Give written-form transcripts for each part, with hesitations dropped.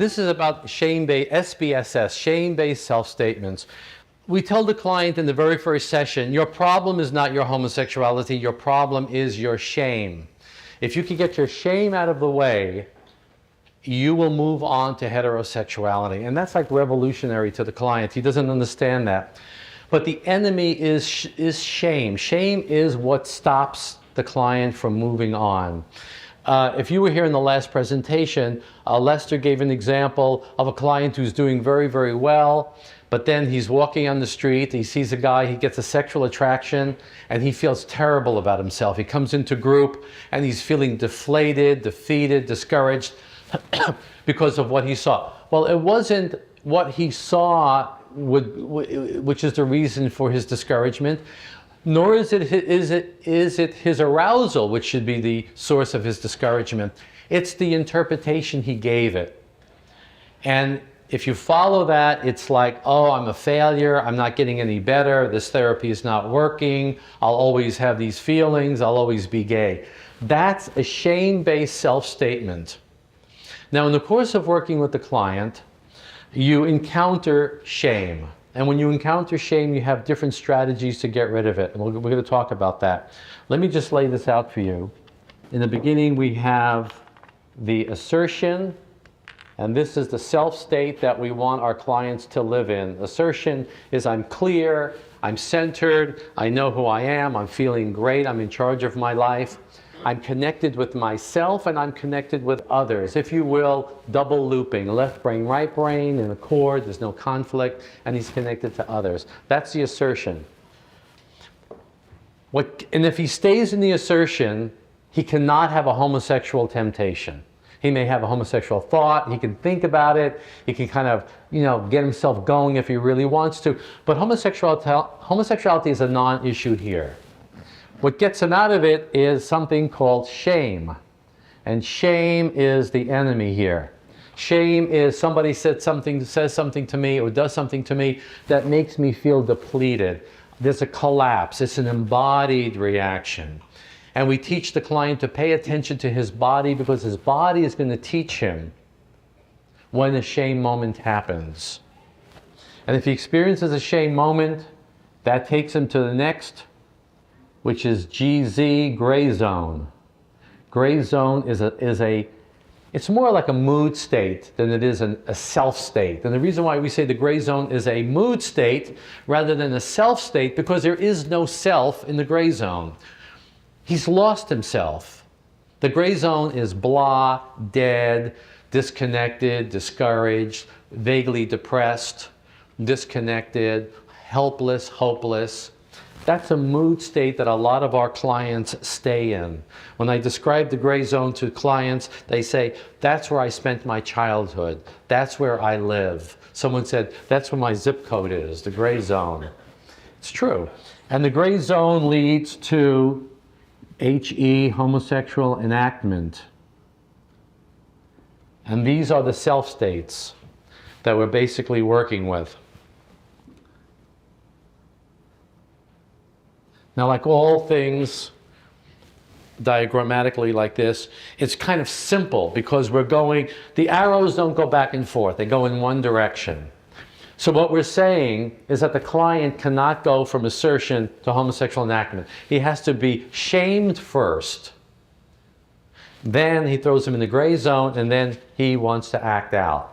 this is about shame-based, SBSS, shame-based self-statements. We tell the client in the very first session, your problem is not your homosexuality, your problem is your shame. If you can get your shame out of the way, you will move on to heterosexuality. And that's like revolutionary to the client. He doesn't understand that. But the enemy is shame. Shame is what stops the client from moving on. If you were here in the last presentation, Lester gave an example of a client who's doing very, very well, but then he's walking on the street, he sees a guy, he gets a sexual attraction, and he feels terrible about himself. He comes into group and he's feeling deflated, defeated, discouraged because of what he saw. Well, it wasn't what he saw which is the reason for his discouragement, nor is it his arousal which should be the source of his discouragement. It's the interpretation he gave it. And if you follow that, it's like, oh, I'm a failure, I'm not getting any better, this therapy is not working, I'll always have these feelings, I'll always be gay. That's a shame-based self-statement. Now, in the course of working with the client, you encounter shame. And when you encounter shame, you have different strategies to get rid of it. And we're going to talk about that. Let me just lay this out for you. In the beginning, we have the assertion, and this is the self-state that we want our clients to live in. Assertion is I'm clear, I'm centered, I know who I am, I'm feeling great, I'm in charge of my life. I'm connected with myself and I'm connected with others. If you will, double looping, left brain, right brain, in a chord, there's no conflict, and he's connected to others. That's the assertion. And if he stays in the assertion, he cannot have a homosexual temptation. He may have a homosexual thought, he can think about it, he can kind of, get himself going if he really wants to. But homosexuality is a non-issue here. What gets him out of it is something called shame. And shame is the enemy here. Shame is somebody says something to me or does something to me that makes me feel depleted. There's a collapse. It's an embodied reaction. And we teach the client to pay attention to his body because his body is going to teach him when a shame moment happens. And if he experiences a shame moment, that takes him to the next, which is GZ, gray zone. Gray zone it's more like a mood state than it is a self state. And the reason why we say the gray zone is a mood state rather than a self state, because there is no self in the gray zone. He's lost himself. The gray zone is blah, dead, disconnected, discouraged, vaguely depressed, disconnected, helpless, hopeless. That's a mood state that a lot of our clients stay in. When I describe the gray zone to clients, they say, that's where I spent my childhood. That's where I live. Someone said, that's where my zip code is, the gray zone. It's true. And the gray zone leads to HE, homosexual enactment. And these are the self states that we're basically working with. Now, like all things diagrammatically like this, it's kind of simple because the arrows don't go back and forth, they go in one direction. So what we're saying is that the client cannot go from assertion to homosexual enactment. He has to be shamed first. Then he throws him in the gray zone and then he wants to act out.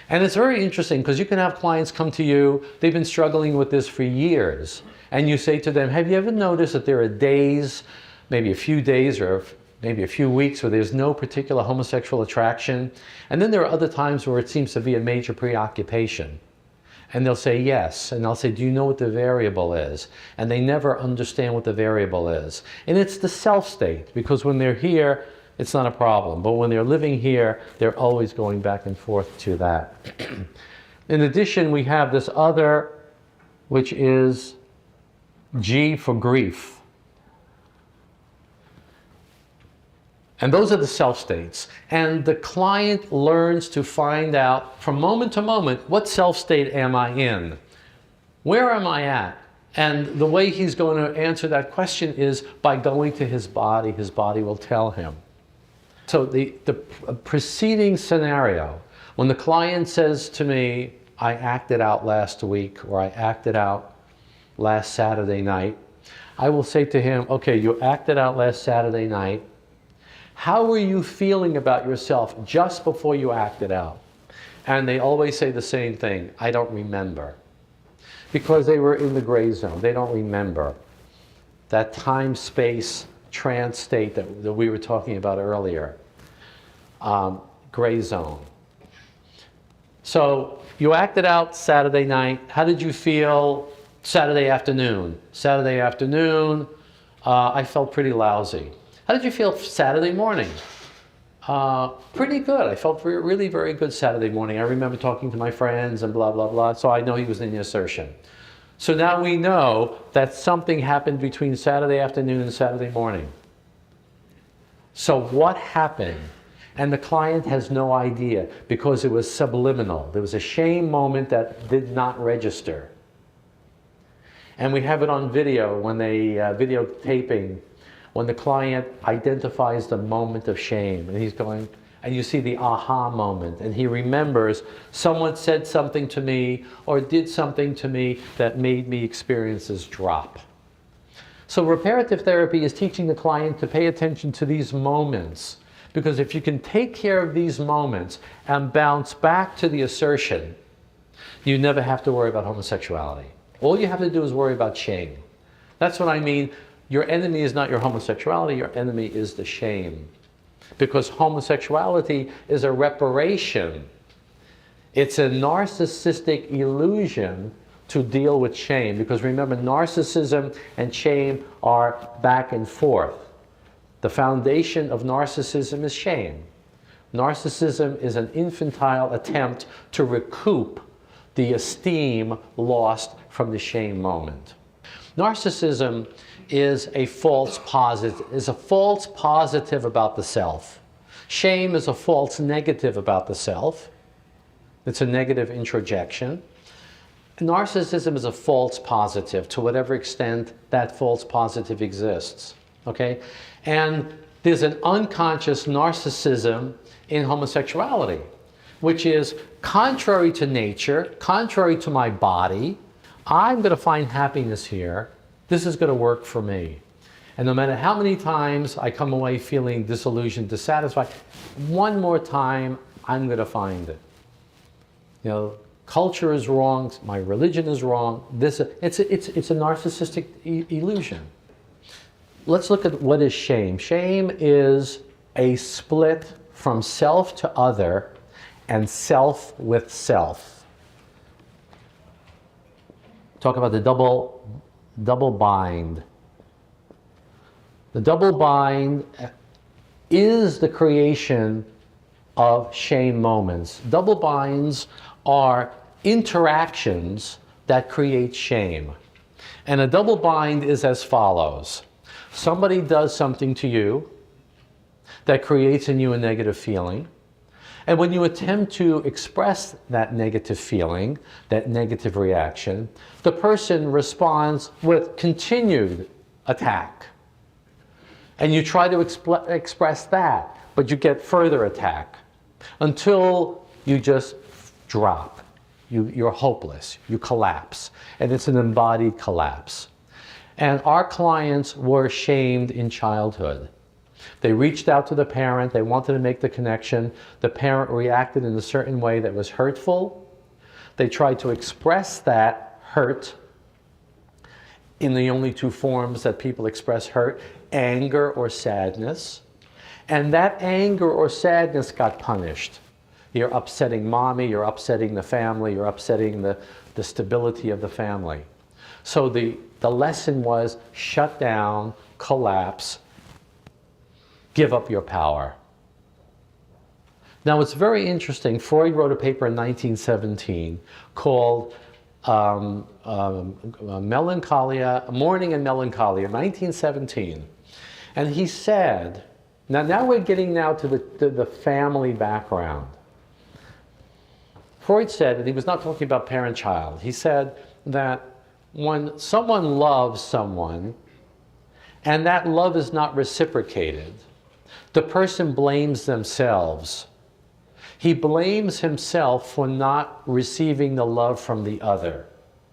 And it's very interesting because you can have clients come to you, they've been struggling with this for years. And you say to them, have you ever noticed that there are days, maybe a few days or maybe a few weeks where there's no particular homosexual attraction? And then there are other times where it seems to be a major preoccupation. And they'll say yes. And I'll say, do you know what the variable is? And they never understand what the variable is. And it's the self state, because when they're here, it's not a problem. But when they're living here, they're always going back and forth to that. In addition, we have this other, which is G for grief. And those are the self states. And the client learns to find out from moment to moment, what self state am I in? Where am I at? And the way he's going to answer that question is by going to his body. His body will tell him. So the preceding scenario When the client says to me, I acted out last week, or I acted out last Saturday night, I will say to him, okay, you acted out last Saturday night. How were you feeling about yourself just before you acted out? And they always say the same thing, I don't remember. Because they were in the gray zone, they don't remember. That time-space trance state that we were talking about earlier, gray zone. So you acted out Saturday night. How did you feel Saturday afternoon? Saturday afternoon, I felt pretty lousy. How did you feel Saturday morning? Pretty good. I felt really very good Saturday morning. I remember talking to my friends and blah, blah, blah. So I know he was in the assertion. So now we know that something happened between Saturday afternoon and Saturday morning. So what happened? And the client has no idea because it was subliminal. There was a shame moment that did not register. And we have it on video when they videotaping, when the client identifies the moment of shame and he's going, and you see the aha moment, and he remembers someone said something to me or did something to me that made me experience this drop. So reparative therapy is teaching the client to pay attention to these moments, because if you can take care of these moments and bounce back to the assertion, you never have to worry about homosexuality. All you have to do is worry about shame. That's what I mean. Your enemy is not your homosexuality, your enemy is the shame. Because homosexuality is a reparation. It's a narcissistic illusion to deal with shame. Because remember, narcissism and shame are back and forth. The foundation of narcissism is shame. Narcissism is an infantile attempt to recoup the esteem lost from the shame moment. Narcissism is a false positive about the self. Shame is a false negative about the self. It's a negative introjection. Narcissism is a false positive to whatever extent that false positive exists. Okay? And there's an unconscious narcissism in homosexuality, which is contrary to nature, contrary to my body. I'm going to find happiness here. This is going to work for me. And no matter how many times I come away feeling disillusioned, dissatisfied, one more time, I'm going to find it. You know, culture is wrong, my religion is wrong. It's a narcissistic illusion. Let's look at what is shame. Shame is a split from self to other and self with self. Talk about the double bind. The double bind is the creation of shame moments. Double binds are interactions that create shame. And a double bind is as follows. Somebody does something to you that creates in you a negative feeling. And when you attempt to express that negative feeling, that negative reaction, the person responds with continued attack. And you try to express that, but you get further attack until you just drop. You're hopeless, you collapse, and it's an embodied collapse. And our clients were shamed in childhood. They reached out to the parent, they wanted to make the connection. The parent reacted in a certain way that was hurtful. They tried to express that hurt in the only two forms that people express hurt, anger or sadness. And that anger or sadness got punished. You're upsetting mommy, you're upsetting the family, you're upsetting the stability of the family. So the lesson was shut down, collapse, give up your power. Now it's very interesting. Freud wrote a paper in 1917 called Melancholia, Mourning and Melancholia, 1917. And he said, now we're getting now to the family background. Freud said, and he was not talking about parent-child, he said that when someone loves someone and that love is not reciprocated, the person blames themselves. He blames himself for not receiving the love from the other.